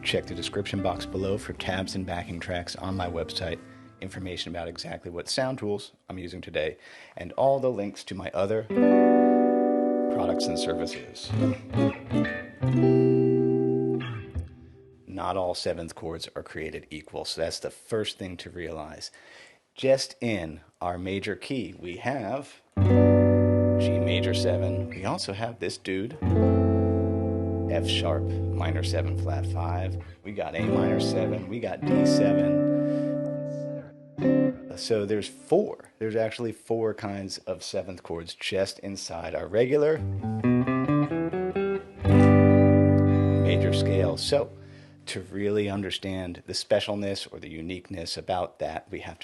Check the description box below for tabs and backing tracks on my website, information about exactly what sound tools I'm using today, and all the links to my other products and services. Not all 7th chords are created equal, so that's the first thing to realize. Just in our major key, we have G major 7. We also have this dude, F sharp minor 7 flat 5. We got A minor 7. We got D7. So there's four. There's actually four kinds of 7th chords just inside our regular major scale. So to really understand the specialness or the uniqueness about that, we have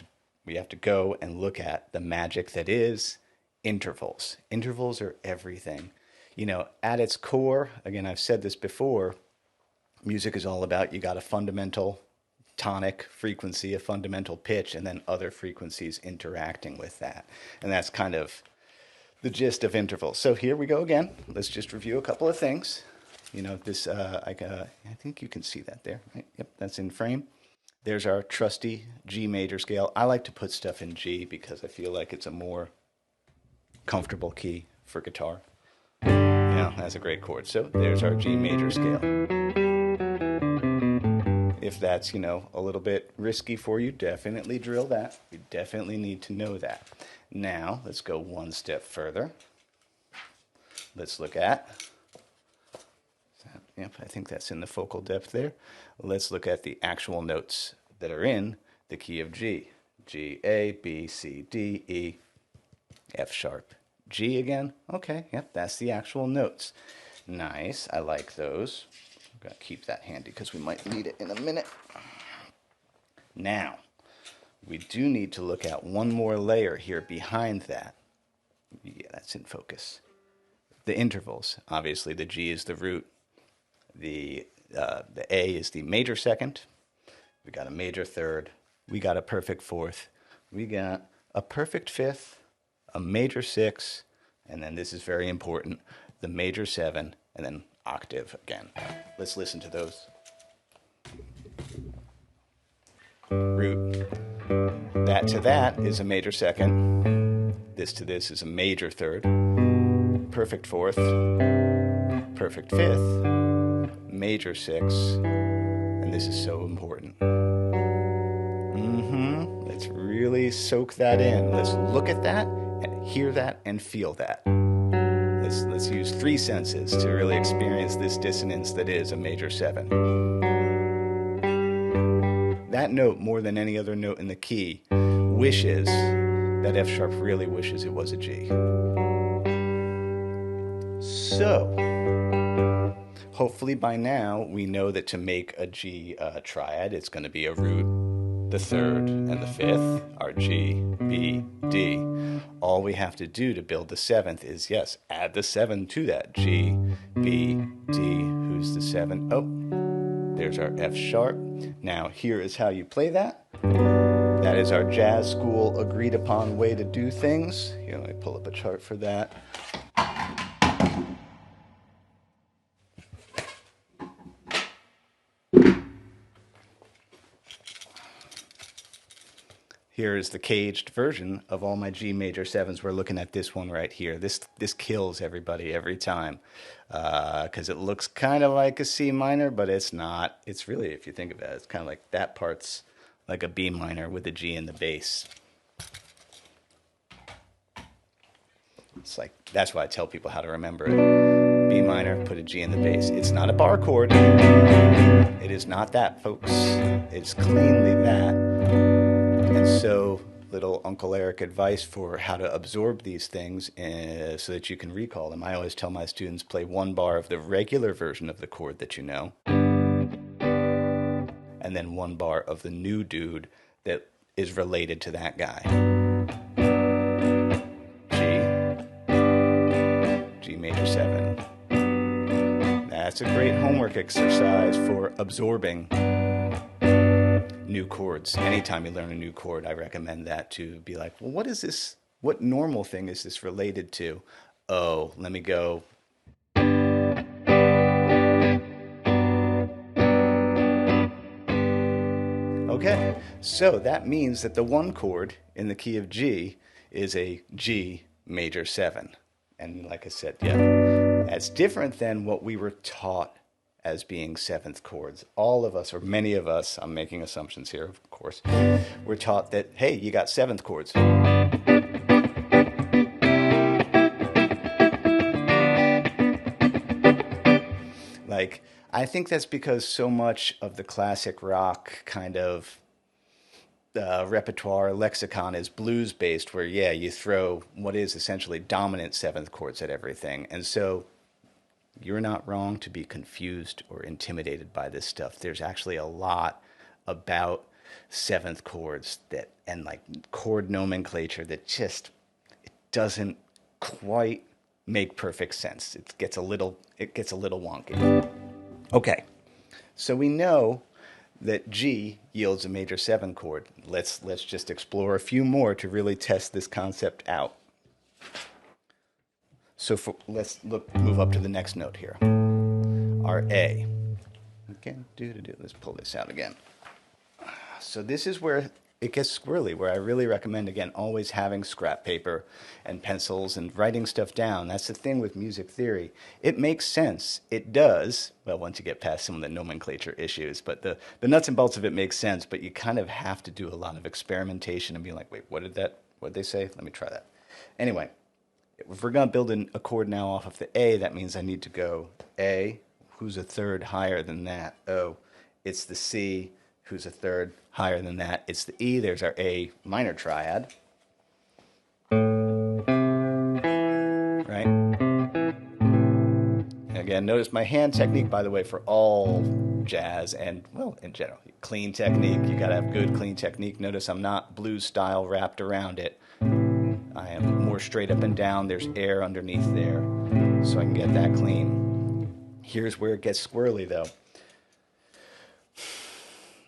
to go and look at the magic that is intervals. Intervals are everything. You know, at its core, again, I've said this before, music is all about you got a fundamental tonic frequency, a fundamental pitch, and then other frequencies interacting with that. And that's kind of the gist of intervals. So here we go again. Let's just review a couple of things. You know, this, I think you can see that there, right? Yep, that's in frame. There's our trusty G major scale. I like to put stuff in G because I feel like it's a more comfortable key for guitar. You know, that's a great chord. So there's our G major scale. If that's, you know, a little bit risky for you, definitely drill that. You definitely need to know that. Now, let's go one step further. Let's look at, yep, I think that's in the focal depth there. Let's look at the actual notes that are in the key of G. G, A, B, C, D, E, F sharp, G again. Okay, yep, that's the actual notes. Nice, I like those. I'm going to keep that handy because we might need it in a minute. Now, we do need to look at one more layer here behind that. Yeah, that's in focus. The intervals. Obviously, the G is the root. The A is the major second. We got a major third. We got a perfect fourth. We got a perfect fifth, a major six, and then this is very important, the major 7, and then octave again. Let's listen to those. Root. That to that is a major second. This to this is a major third. Perfect fourth. Perfect fifth. Major 6. And this is so important. Let's really soak that in. Let's look at that and hear that and feel that. Let's use 3 senses to really experience this dissonance that is a major 7. That note, more than any other note in the key, wishes that F sharp really wishes it was a G. So, hopefully by now we know that to make a G triad, it's going to be a root, the third, and the fifth are G, B, D. All we have to do to build the 7th is, yes, add the 7 to that. G, B, D, who's the 7? Oh, there's our F sharp. Now here is how you play that. That is our jazz school agreed upon way to do things. Here, let me pull up a chart for that. Here is the caged version of all my G major 7s. We're looking at this one right here. This kills everybody every time because it looks kind of like a C minor, but it's not. It's really, if you think of it, it's kind of like that part's like a B minor with a G in the bass. It's like, that's why I tell people how to remember it. B minor, put a G in the bass. It's not a bar chord. It is not that, folks. It's cleanly that. And so, little Uncle Eric advice for how to absorb these things so that you can recall them. I always tell my students, play 1 bar of the regular version of the chord that you know, and then 1 bar of the new dude that is related to that guy. G major 7. That's a great homework exercise for absorbing new chords. Anytime you learn a new chord, I recommend that to be like, well, what is this? What normal thing is this related to? Oh, let me go Okay, so that means that the 1 chord in the key of G is a G major 7. And like I said, yeah, that's different than what we were taught as being 7th chords. All of us, or many of us, I'm making assumptions here, of course, we're taught that, hey, you got 7th chords. Like, I think that's because so much of the classic rock kind of repertoire lexicon is blues based, where, yeah, you throw what is essentially dominant 7th chords at everything. And so you're not wrong to be confused or intimidated by this stuff. There's actually a lot about 7th chords that, and like chord nomenclature, that just, it doesn't quite make perfect sense. It gets a little wonky. Okay, so we know that G yields a major 7 chord. Let's just explore a few more to really test this concept out. So let's move up to the next note here. Our A. Okay, let's pull this out again. So this is where it gets squirrely, where I really recommend, again, always having scrap paper and pencils and writing stuff down. That's the thing with music theory. It makes sense. It does, well, once you get past some of the nomenclature issues, but the nuts and bolts of it make sense, but you kind of have to do a lot of experimentation and be like, wait, what did they say? Let me try that. Anyway, if we're going to build a chord now off of the A, that means I need to go A, who's a third higher than that? Oh, it's the C, who's a third higher than that. It's the E. There's our A minor triad. Right? Again, notice my hand technique, by the way, for all jazz and, well, in general, clean technique. You got to have good, clean technique. Notice I'm not blues style wrapped around it. I am more straight up and down. There's air underneath there, so I can get that clean. Here's where it gets squirrely, though.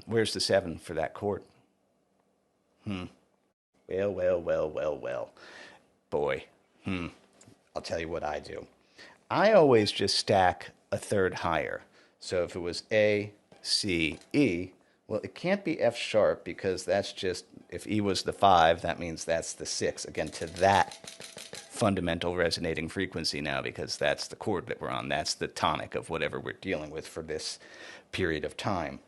Where's the 7 for that chord? Well. Boy. I'll tell you what I do. I always just stack a third higher. So if it was A, C, E, well, it can't be F sharp, because that's just, if E was the 5, that means that's the 6. Again, to that fundamental resonating frequency now, because that's the chord that we're on. That's the tonic of whatever we're dealing with for this period of time.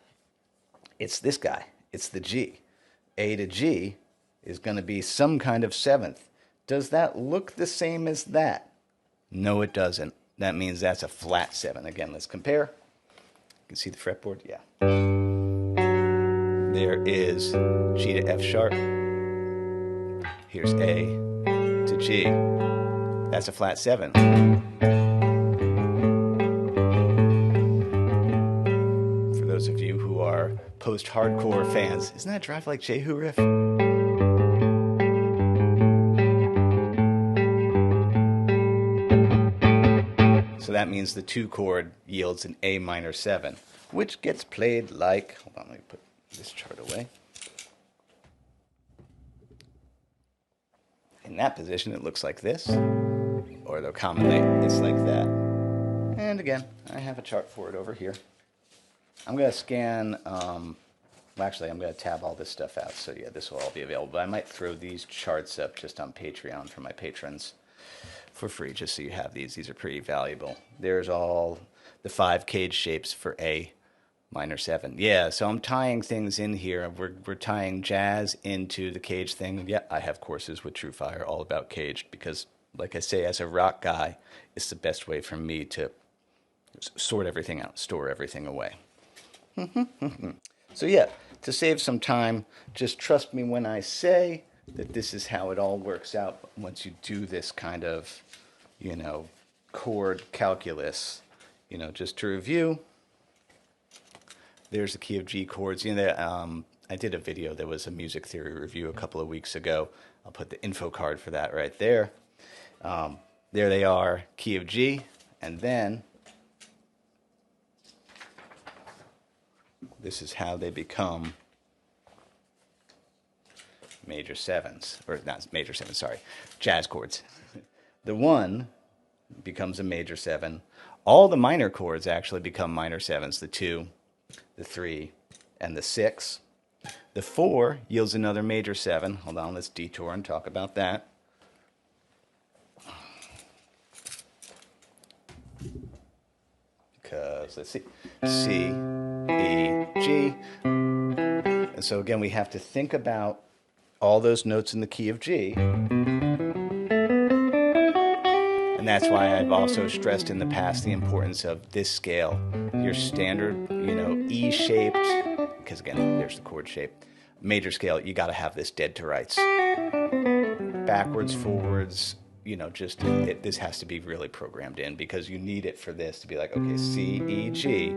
It's this guy. It's the G. A to G is going to be some kind of 7th. Does that look the same as that? No, it doesn't. That means that's a flat 7. Again, let's compare. You can see the fretboard? Yeah. There is G to F sharp. Here's A to G. That's a flat 7. For those of you who are post-hardcore fans, isn't that Drive Like Jehu riff? So that means the 2 chord yields an A minor 7, which gets played like, hold on, let me put this chart away. In that position, it looks like this, or though commonly, it's like that. And again, I have a chart for it over here. I'm going to scan, well, actually, I'm going to tab all this stuff out, so yeah, this will all be available. But I might throw these charts up just on Patreon for my patrons for free, just so you have these. These are pretty valuable. There's all the 5 cage shapes for A minor 7. Yeah, so I'm tying things in here. We're tying jazz into the cage thing. Yeah, I have courses with Truefire all about caged, because, like I say, as a rock guy, it's the best way for me to sort everything out, store everything away. So yeah, to save some time, just trust me when I say that this is how it all works out once you do this kind of, chord calculus. Just to review, there's the key of G chords. I did a video, there was a music theory review a couple of weeks ago. I'll put the info card for that right there. There they are, key of G, and then this is how they become major 7s, or not major 7s, sorry, jazz chords. The 1 becomes a major 7. All the minor chords actually become minor 7s, the 2, the 3, and the 6. The 4 yields another major 7. Hold on, let's detour and talk about that. Because, let's see, C, E, G. And so again, we have to think about all those notes in the key of G. And that's why I've also stressed in the past the importance of this scale. Your standard, E-shaped, because again, there's the chord shape. Major scale, you got to have this dead to rights. Backwards, forwards, this has to be really programmed in because you need it for this to be like, okay, C, E, G.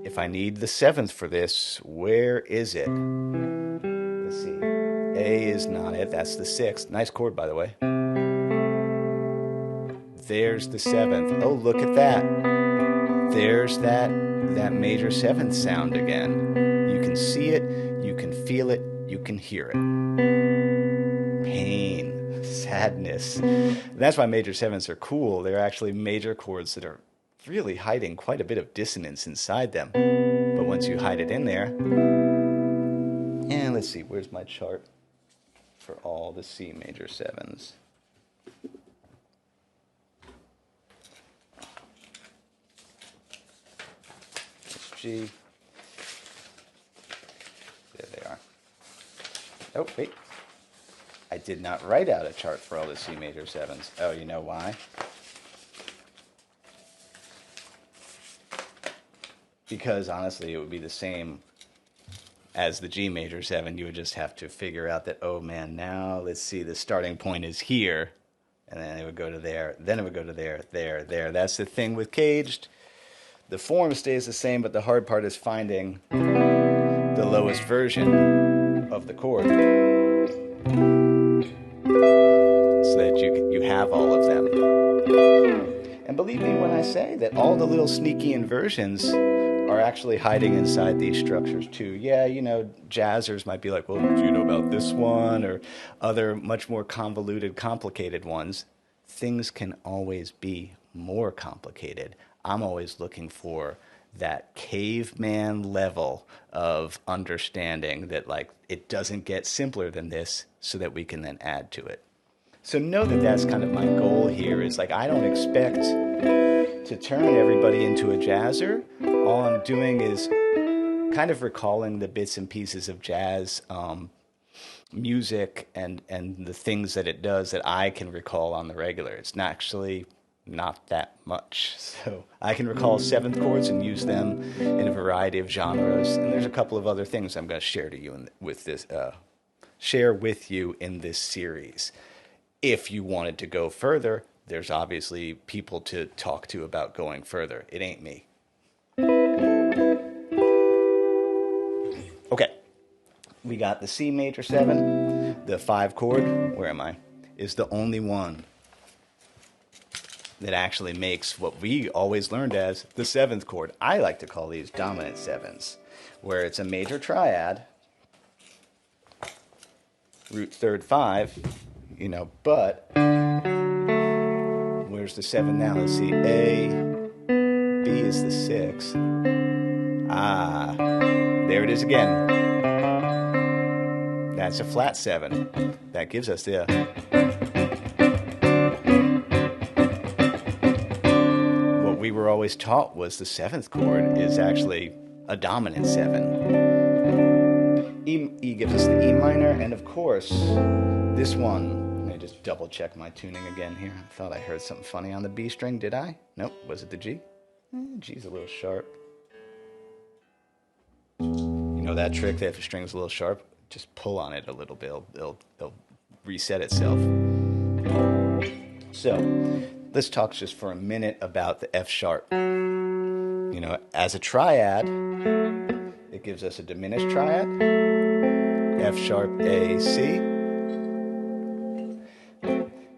If I need the 7th for this, where is it? Let's see. A is not it. That's the 6th. Nice chord, by the way. There's the 7th. Oh, look at that. There's that major 7th sound again. You can see it, you can feel it, you can hear it. Pain, sadness. That's why major 7ths are cool. They're actually major chords that are really hiding quite a bit of dissonance inside them. But once you hide it in there, and let's see, where's my chart for all the C major 7s? G. There they are. Oh, wait. I did not write out a chart for all the C major 7s. Oh, you know why? Because honestly, it would be the same as the G major 7. You would just have to figure out that, oh man, now let's see, the starting point is here. And then it would go to there. Then it would go to there, there, there. That's the thing with caged. The form stays the same, but the hard part is finding the lowest version of the chord so that you have all of them. And believe me when I say that all the little sneaky inversions are actually hiding inside these structures too. Yeah, jazzers might be like, well, do you know about this one? Or other much more convoluted, complicated ones. Things can always be more complicated. I'm always looking for that caveman level of understanding that it doesn't get simpler than this so that we can then add to it. So know that that's kind of my goal here is I don't expect to turn everybody into a jazzer. All I'm doing is kind of recalling the bits and pieces of jazz music and the things that it does that I can recall on the regular. It's not that much. So I can recall 7th chords and use them in a variety of genres. And there's a couple of other things I'm going to share with you in this series. If you wanted to go further, there's obviously people to talk to about going further. It ain't me. Okay. We got the C major 7. The 5 chord, where am I? Is the only one that actually makes what we always learned as the 7th chord. I like to call these dominant 7s, where it's a major triad, root 3rd 5, but where's the 7 now? Let's see, A, B is the 6. Ah, there it is again. That's a flat 7. That gives us the... we were always taught was the 7th chord is actually a dominant 7. E gives us the E minor, and of course, this one, let me just double check my tuning again here. I thought I heard something funny on the B string, did I? Nope, was it the G? G's a little sharp. You know that trick that if a string's a little sharp, just pull on it a little bit, it'll reset itself. So, let's talk just for a minute about the F sharp. As a triad, it gives us a diminished triad, F sharp, A, C.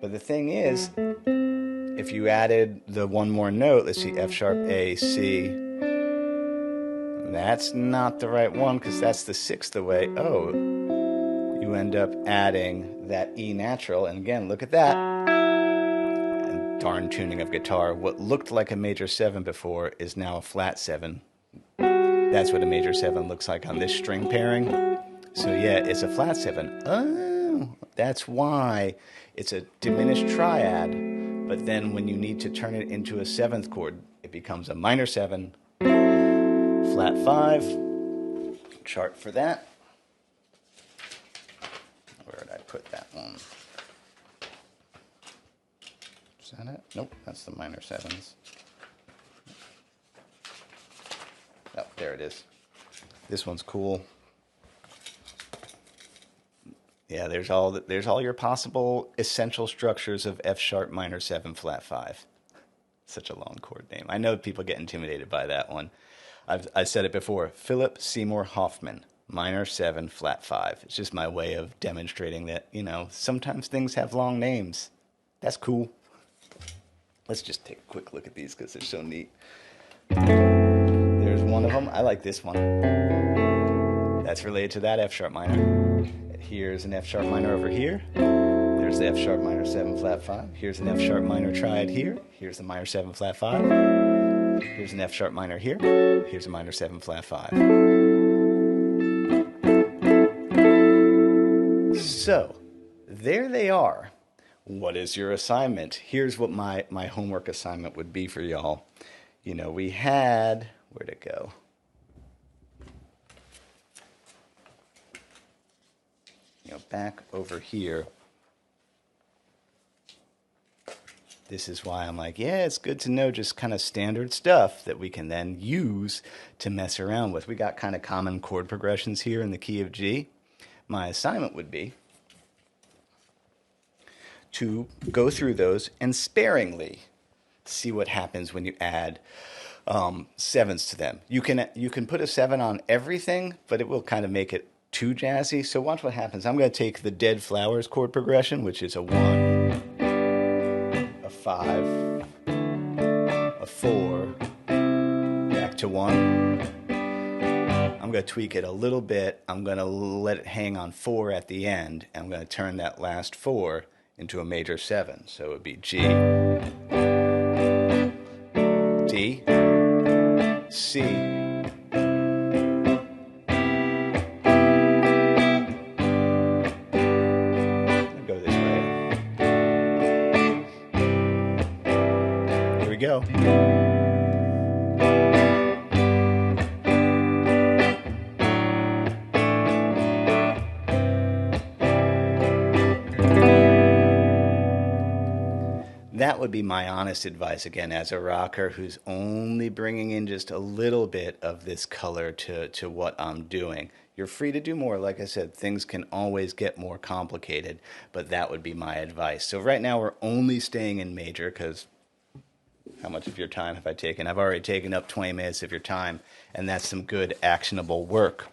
But the thing is, if you added the one more note, let's see, F sharp, A, C, that's not the right one because that's the 6th away. Oh, you end up adding that E natural, and again, look at that. Darn tuning of guitar. What looked like a major 7 before is now a flat 7. That's what a major 7 looks like on this string pairing. So yeah, it's a flat 7. Oh, that's why it's a diminished triad, but then when you need to turn it into a 7th chord, it becomes a minor 7, flat 5. Chart for that. Where did I put that one? Is that it? Nope, that's the minor 7s. Oh, there it is. This one's cool. Yeah, there's all your possible essential structures of F sharp minor 7 flat 5. Such a long chord name. I know people get intimidated by that one. I said it before. Philip Seymour Hoffman, minor 7 flat 5. It's just my way of demonstrating that, sometimes things have long names. That's cool. Let's just take a quick look at these because they're so neat. There's one of them. I like this one. That's related to that F sharp minor. Here's an F sharp minor over here. There's the F sharp minor 7 flat 5. Here's an F sharp minor triad here. Here's the minor 7 flat 5. Here's an F sharp minor here. Here's a minor 7 flat 5. So, there they are. What is your assignment? Here's what my homework assignment would be for y'all. We had... Where'd it go? Back over here. This is why I'm like, yeah, it's good to know just kind of standard stuff that we can then use to mess around with. We got kind of common chord progressions here in the key of G. My assignment would be to go through those and sparingly see what happens when you add 7s to them. You can put a 7 on everything, but it will kind of make it too jazzy. So watch what happens. I'm going to take the Dead Flowers chord progression, which is a 1, a 5, a 4, back to 1. I'm going to tweak it a little bit. I'm going to let it hang on 4 at the end. I'm going to turn that last 4 into a major 7. So it would be G, D, C, go. That would be my honest advice, again, as a rocker who's only bringing in just a little bit of this color to what I'm doing. You're free to do more. Like I said, things can always get more complicated, but that would be my advice. So right now we're only staying in major because how much of your time have I taken? I've already taken up 20 minutes of your time, and that's some good actionable work.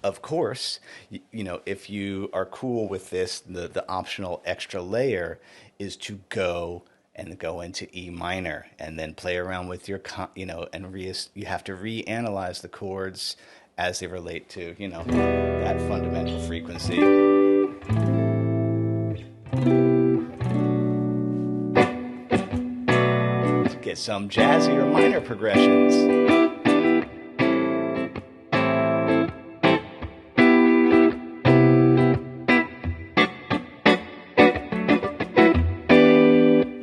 Of course, if you are cool with this, the optional extra layer is to go into E minor and then play around with your, and you have to reanalyze the chords as they relate to, that fundamental frequency. To get some jazzier minor progressions.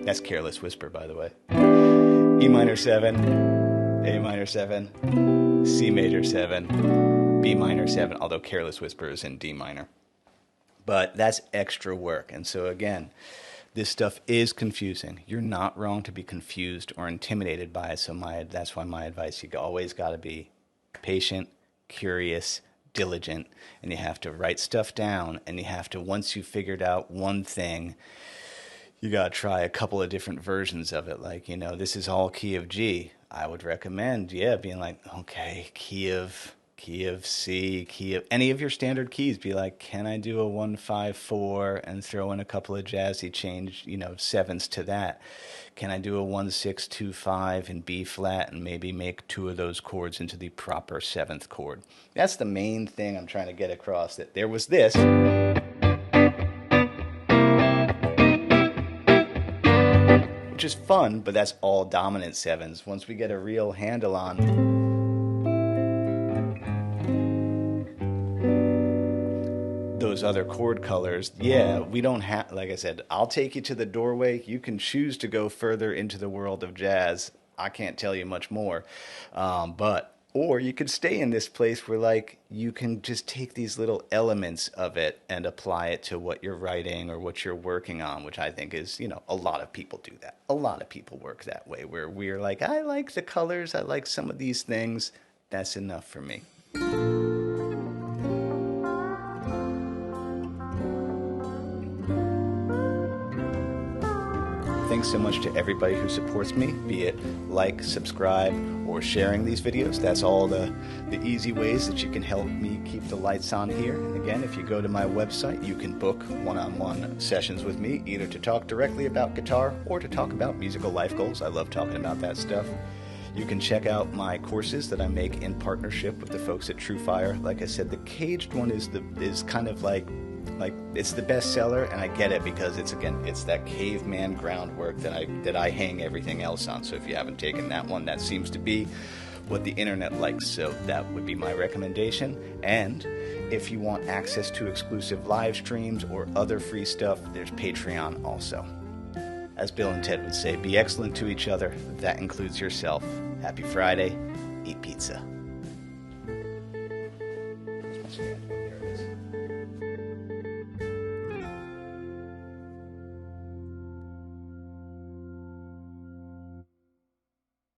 That's Careless Whisper, by the way. E minor 7, A minor 7, C major 7, B minor 7, although Careless Whisper is in D minor. But that's extra work. And so again, this stuff is confusing. You're not wrong to be confused or intimidated by it. So that's why my advice, you always got to be patient, curious, diligent, and you have to write stuff down, and you have to, once you've figured out one thing, you got to try a couple of different versions of it. Like, this is all key of G. I would recommend, being like, okay, key of C, key of any of your standard keys. Be like, can I do a 1-5-4 and throw in a couple of jazzy change, sevens to that? Can I do a 1-6-2-5 in B flat and maybe make two of those chords into the proper 7th chord? That's the main thing I'm trying to get across, that there was this. Which is fun, but that's all dominant 7s. Once we get a real handle on those other chord colors, yeah, we don't have, like I said, I'll take you to the doorway. You can choose to go further into the world of jazz. I can't tell you much more. Or you could stay in this place where, like, you can just take these little elements of it and apply it to what you're writing or what you're working on, which I think is, a lot of people do that. A lot of people work that way, where we're like, I like the colors, I like some of these things. That's enough for me. Thanks so much to everybody who supports me, be it like, subscribe, or sharing these videos. That's all the easy ways that you can help me keep the lights on here. And again, if you go to my website, you can book one-on-one sessions with me, either to talk directly about guitar or to talk about musical life goals. I love talking about that stuff. You can check out my courses that I make in partnership with the folks at Truefire. Like I said, the caged one is kind of like it's the best seller, and I get it because it's that caveman groundwork that I hang everything else on. So if you haven't taken that one, that seems to be what the internet likes. So that would be my recommendation. And if you want access to exclusive live streams or other free stuff, there's Patreon also. As Bill and Ted would say, be excellent to each other. That includes yourself. Happy Friday. Eat pizza.